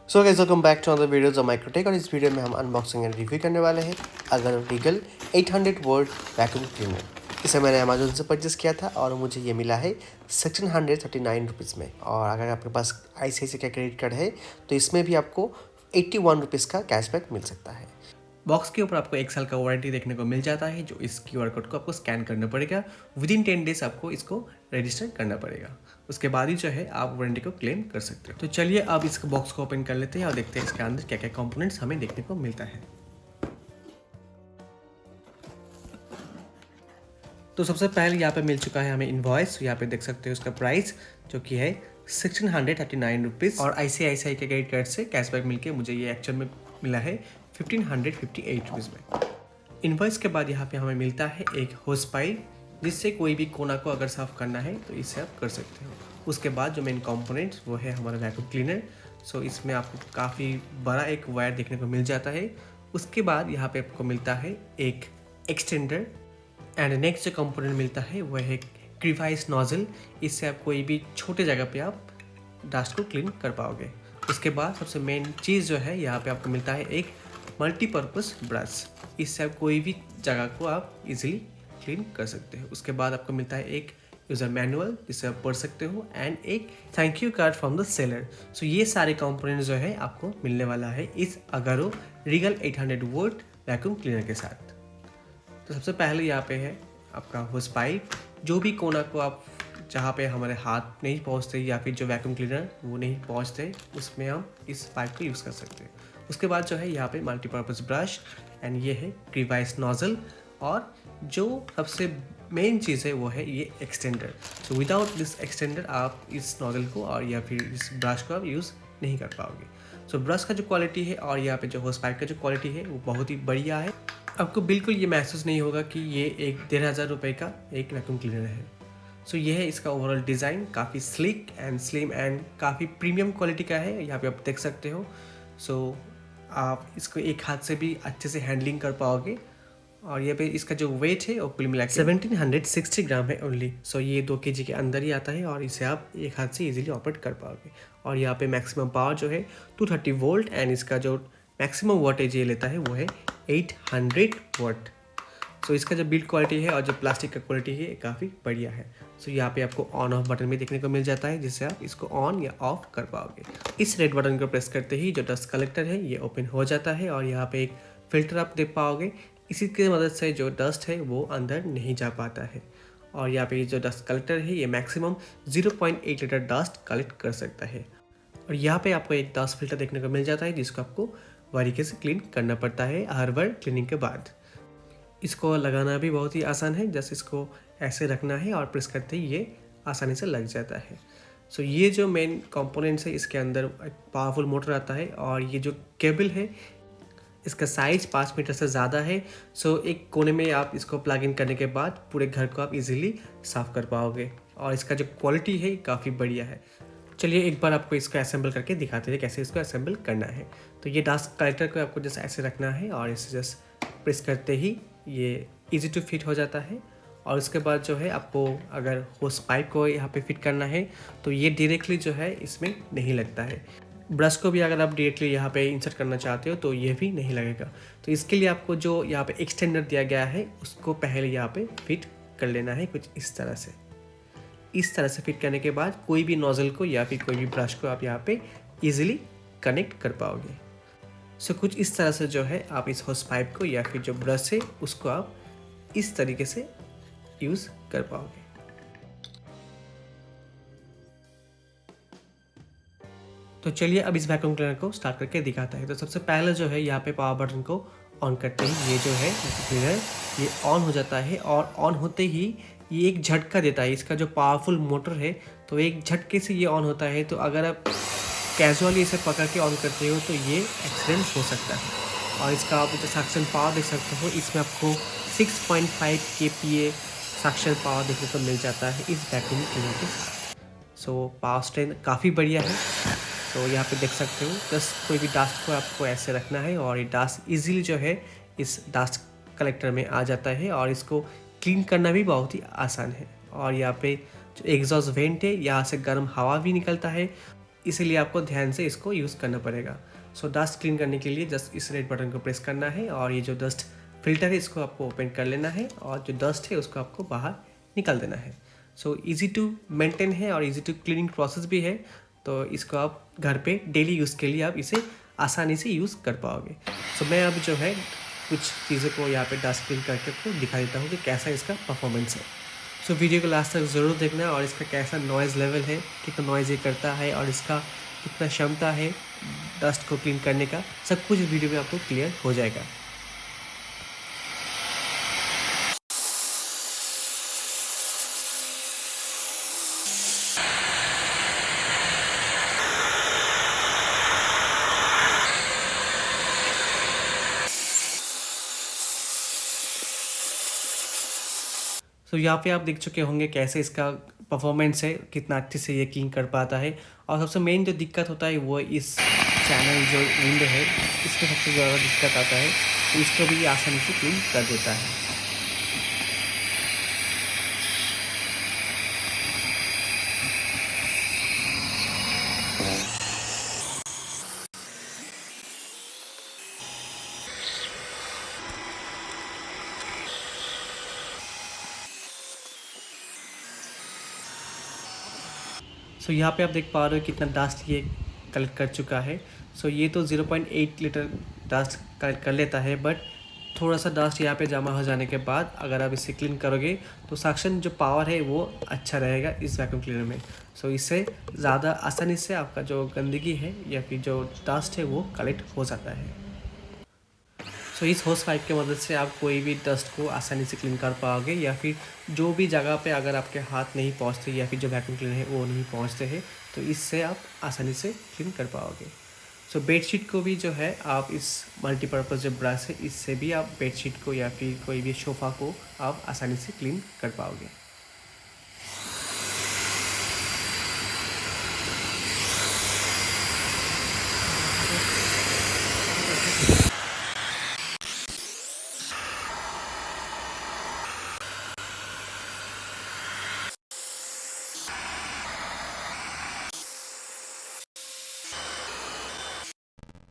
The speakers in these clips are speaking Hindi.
So guys welcome back to another videos of Microtek. और इस वीडियो में हम अनबॉक्सिंग एंड रिव्यू करने वाले हैं अगर रीगल 800 वोल्ट वैक्यूम क्लीनर। इसे मैंने अमेजोन से परचेस किया था और मुझे ये मिला है 1639 रुपीज़ में। और अगर आपके पास ICICI का क्रेडिट कार्ड है तो इसमें भी आपको 81 रुपीज़ का कैशबैक मिल सकता है। बॉक्स के ऊपर आपको 1 साल का वारंटी देखने को मिल जाता है, जो इस QR कोड को आपको स्कैन करना पड़ेगा। विदिन 10 डेज आपको इसको रजिस्टर करना पड़ेगा, उसके बाद ही जो है आप वारंटी को क्लेम कर सकते हो। तो चलिए अब इस बॉक्स को ओपन कर लेते हैं और देखते हैं इसके अंदर क्या क्या कंपोनेंट्स हमें देखने को मिलता है। तो सबसे पहले यहाँ पे मिल चुका है हमें इनवॉइस। यहाँ पे देख सकते हो उसका प्राइस जो कि है 1639 रुपीज़। और ICICI के क्रेडिट कार्ड से कैशबैक मिलके मुझे ये एक्चुअल में मिला है 1558 रुपीज़ में। इनवॉइस के बाद यहाँ पे हमें मिलता है एक होस पाइप, जिससे कोई भी कोना को अगर साफ़ करना है तो इससे आप कर सकते हो। उसके बाद जो मेन कंपोनेंट्स वो है हमारा वैक्यूम क्लीनर। सो इसमें आपको काफ़ी बड़ा एक वायर देखने को मिल जाता है। उसके बाद यहाँ पे आपको मिलता है एक एक्सटेंडर। एंड नेक्स्ट जो कंपोनेंट मिलता है वह है क्रीवाइस नोजल। इससे आप कोई भी छोटे जगह पे आप डस्ट को क्लीन कर पाओगे। उसके बाद सबसे मेन चीज़ जो है यहाँ पे आपको मिलता है एक मल्टीपर्पज़ ब्रश। इससे आप कोई भी जगह को आप इजीली क्लीन कर सकते हो। उसके बाद आपको मिलता है एक यूज़र मैनुअल जिससे आप पढ़ सकते हो, एंड एक thank you card from the seller. So ये सारे कंपोनेंट जो है आपको मिलने वाला है इस Agaro Regal 800 volt vacuum cleaner के साथ। तो सबसे पहले यहाँ पे है आपका होस पाइप। जो भी कोना को आप जहाँ पे हमारे हाथ नहीं पहुँचते या फिर जो वैक्यूम क्लीनर वो नहीं पहुँचते, उसमें हम इस पाइप को यूज़ कर सकते हैं। उसके बाद जो है यहाँ पे मल्टीपर्पज़ ब्रश, एंड ये है क्रीवाइस नोजल, और जो सबसे मेन चीज़ है वो है ये extender. So without this extender आप इस नोजल को और या फिर इस ब्रश को आप यूज़ नहीं कर पाओगे। सो ब्रश का जो क्वालिटी है और यहाँ पे जो होस पाइप का जो क्वालिटी है वो बहुत ही बढ़िया है। आपको बिल्कुल ये महसूस नहीं होगा कि ये एक 1500 रुपये का एक वैक्यूम क्लीनर है। सो ये है इसका ओवरऑल डिज़ाइन, काफ़ी स्लिक एंड स्लिम एंड काफ़ी प्रीमियम क्वालिटी का है, यहाँ पे आप देख सकते हो। सो आप इसको एक हाथ से भी अच्छे से हैंडलिंग कर पाओगे। और ये पे इसका जो वेट है वो कुल मिला के 1760 ग्राम है ओनली। सो ये 2 kg के अंदर ही आता है और इसे आप एक हाथ से इजीली ऑपरेट कर पाओगे। और यहाँ पे मैक्सिमम पावर जो है 230 वोल्ट, एंड इसका जो मैक्सिमम वोल्टेज ये लेता है वो है 800 वाट। सो इसका जो बिल्ड क्वालिटी है और जो प्लास्टिक का क्वालिटी है काफ़ी बढ़िया है। सो यहाँ पे आपको ऑन ऑफ बटन भी देखने को मिल जाता है, जिससे आप इसको ऑन या ऑफ कर पाओगे। इस रेड बटन को प्रेस करते ही जो डस्ट कलेक्टर है ये ओपन हो जाता है, और यहाँ पे एक फ़िल्टर आप देख पाओगे। इसी की मदद से जो डस्ट है वो अंदर नहीं जा पाता है। और यहाँ पे जो डस्ट कलेक्टर है ये मैक्सिमम 0.8 लीटर डस्ट कलेक्ट कर सकता है। और यहाँ पे आपको एक डस्ट फिल्टर देखने को मिल जाता है, जिसको आपको बारीकी से क्लीन करना पड़ता है हर बार क्लीनिंग के बाद। इसको लगाना भी बहुत ही आसान है, जैसे इसको ऐसे रखना है और प्रेस करते ही ये आसानी से लग जाता है। सो ये जो मेन कंपोनेंट्स है इसके अंदर एक पावरफुल मोटर आता है, और ये जो केबल है इसका साइज़ 5 मीटर से ज़्यादा है। सो एक कोने में आप इसको प्लग इन करने के बाद पूरे घर को आप इजीली साफ़ कर पाओगे। और इसका जो क्वालिटी है काफ़ी बढ़िया है। चलिए एक बार आपको इसको असेंबल करके दिखाते हैं कैसे इसको असेंबल करना है। तो ये डस्ट कलेक्टर को आपको जैसे ऐसे रखना है, और इसे जस्ट प्रेस करते ही ये इजी टू फिट हो जाता है। और उसके बाद जो है आपको अगर होस पाइप को यहाँ पे फिट करना है तो ये डायरेक्टली जो है इसमें नहीं लगता है। ब्रश को भी अगर आप डायरेक्टली यहाँ पे इंसर्ट करना चाहते हो तो ये भी नहीं लगेगा। तो इसके लिए आपको जो यहाँ पे एक्सटेंडर दिया गया है उसको पहले यहाँ पे फिट कर लेना है कुछ इस तरह से। इस तरह से फिट करने के बाद कोई भी नोजल को या फिर कोई भी ब्रश को आप यहाँ पे इजीली कनेक्ट कर पाओगे। सो कुछ इस तरह से जो है आप इस होस पाइप को या फिर जो ब्रश है उसको आप इस तरीके से यूज़ कर पाओगे। तो चलिए अब इस वैक्यूम क्लीनर को स्टार्ट करके दिखाता है। तो सबसे पहले जो है यहाँ पे पावर बटन को ऑन करते ही ये जो है क्लीनर ये ऑन हो जाता है, और ऑन होते ही ये एक झटका देता है। इसका जो पावरफुल मोटर है तो एक झटके से ये ऑन होता है। तो अगर आप कैजुअली इसे पकड़ के ऑन करते हो तो ये एक्सीडेंट हो सकता है। और इसका आप जो सक्शन पावर देख सकते हो, इसमें आपको 6.5 kPa सक्शन पावर देखने को मिल जाता है इस वैक्यूम क्लीनर के साथ। सो पावर स्ट्रेंथ काफ़ी बढ़िया है। तो यहाँ पे देख सकते हो जस्ट कोई भी डस्ट को आपको ऐसे रखना है, और ये डस्ट इजीली जो है इस डस्ट कलेक्टर में आ जाता है, और इसको क्लीन करना भी बहुत ही आसान है। और यहाँ पे जो एग्जॉस्ट वेंट है यहाँ से गर्म हवा भी निकलता है। इसीलिए आपको ध्यान से इसको यूज़ करना पड़ेगा। सो डस्ट क्लीन करने के लिए जस्ट इस रेड बटन को प्रेस करना है और ये जो डस्ट फिल्टर है इसको आपको ओपन कर लेना है और जो डस्ट है उसको आपको बाहर निकाल देना है। सो ईजी टू मेंटेन है और ईजी टू क्लीनिंग प्रोसेस भी है, तो इसको आप घर पे डेली यूज़ के लिए आप इसे आसानी से यूज़ कर पाओगे। सो मैं अब जो है कुछ चीज़ों को यहाँ पे डस्ट क्लीन करके आपको दिखा देता हूँ कि कैसा इसका परफॉर्मेंस है। सो वीडियो को लास्ट तक ज़रूर देखना और इसका कैसा नॉइज़ लेवल है, कितना नॉइज़ ये करता है और इसका कितना क्षमता है डस्ट को क्लीन करने का, सब कुछ वीडियो में आपको क्लियर हो जाएगा। सो यहाँ पे आप देख चुके होंगे कैसे इसका परफॉर्मेंस है, कितना अच्छे से ये क्लीन कर पाता है। और सबसे मेन जो दिक्कत होता है वो इस चैनल जो विंडो है इसमें सबसे ज़्यादा दिक्कत आता है, तो इसको भी आसानी से क्लीन कर देता है। सो यहाँ पे आप देख पा रहे हो कितना डस्ट ये कलेक्ट कर चुका है। सो ये तो 0.8 लीटर डस्ट कलेक्ट कर लेता है, बट थोड़ा सा डस्ट यहाँ पे जमा हो जाने के बाद अगर आप इसे क्लीन करोगे तो सक्शन जो पावर है वो अच्छा रहेगा इस वैक्यूम क्लीनर में। सो इससे ज़्यादा आसानी से आपका जो गंदगी है या फिर जो डस्ट है वो कलेक्ट हो जाता है। सो इस होस पाइप की मदद से आप कोई भी डस्ट को आसानी से क्लीन कर पाओगे, या फिर जो भी जगह पे अगर आपके हाथ नहीं पहुंचते या फिर जो वैक्यूम क्लीनर है वो नहीं पहुंचते हैं तो इससे आप आसानी से क्लीन कर पाओगे। सो बेडशीट को भी जो है आप इस मल्टीपर्पज़ जो ब्रश है इससे भी आप बेडशीट को या फिर कोई भी सोफ़ा को आप आसानी से क्लीन कर पाओगे।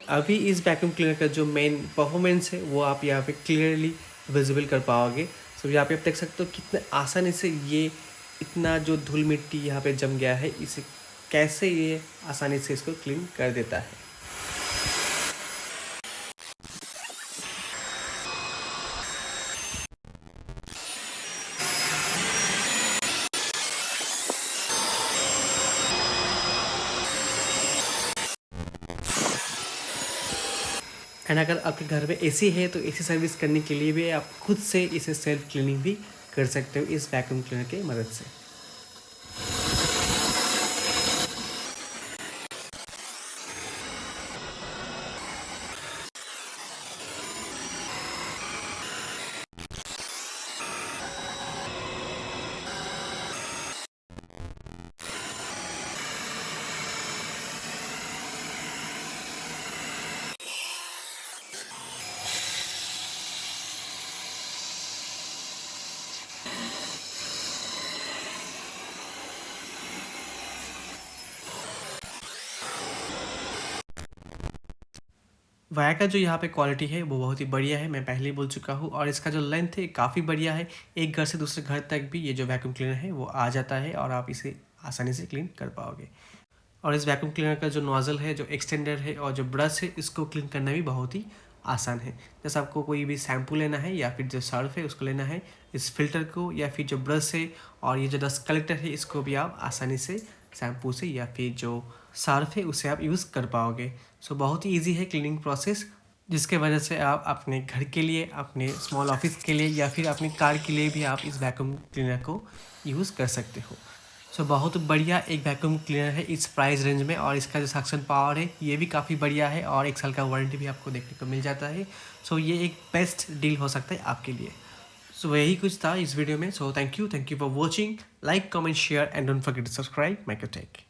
अभी इस वैक्यूम क्लीनर का जो मेन परफॉर्मेंस है वो आप यहाँ पे क्लियरली विजिबल कर पाओगे। सो यहाँ पे आप देख सकते हो कितने आसानी से ये इतना जो धूल मिट्टी यहाँ पे जम गया है इसे कैसे ये आसानी से इसको क्लीन कर देता है। एंड अगर आपके घर में एसी है तो एसी सर्विस करने के लिए भी आप खुद से इसे सेल्फ क्लीनिंग भी कर सकते हो इस वैक्यूम क्लीनर की मदद से। वाया का जो यहाँ पे क्वालिटी है वो बहुत ही बढ़िया है, मैं पहले ही बोल चुका हूँ। और इसका जो लेंथ है काफ़ी बढ़िया है, एक घर से दूसरे घर तक भी ये जो वैक्यूम क्लीनर है वो आ जाता है और आप इसे आसानी से क्लीन कर पाओगे। और इस वैक्यूम क्लीनर का जो नोज़ल है, जो एक्सटेंडर है और जो ब्रश है इसको क्लीन करना भी बहुत ही आसान है। जैसे आपको कोई भी शैम्पू लेना है या फिर जो सर्फ है उसको लेना है, इस फिल्टर को या फिर जो ब्रश है और ये जो डस्ट कलेक्टर है इसको भी आप आसानी से शैम्पू से या फिर जो सर्फ है उसे आप यूज़ कर पाओगे। सो बहुत ही ईजी है क्लीनिंग प्रोसेस, जिसके वजह से आप अपने घर के लिए, अपने स्मॉल ऑफिस के लिए या फिर अपनी कार के लिए भी आप इस वैक्यूम क्लीनर को यूज़ कर सकते हो। सो बहुत बढ़िया एक वैक्यूम क्लीनर है इस प्राइस रेंज में, और इसका जो सक्शन पावर है ये भी काफ़ी बढ़िया है और 1 साल का वारंटी भी आपको देखने को मिल जाता है। सो ये एक बेस्ट डील हो सकता है आपके लिए। सो यही कुछ था इस वीडियो में। So thank you for watching. Like, comment, share and don't forget to subscribe Microtek.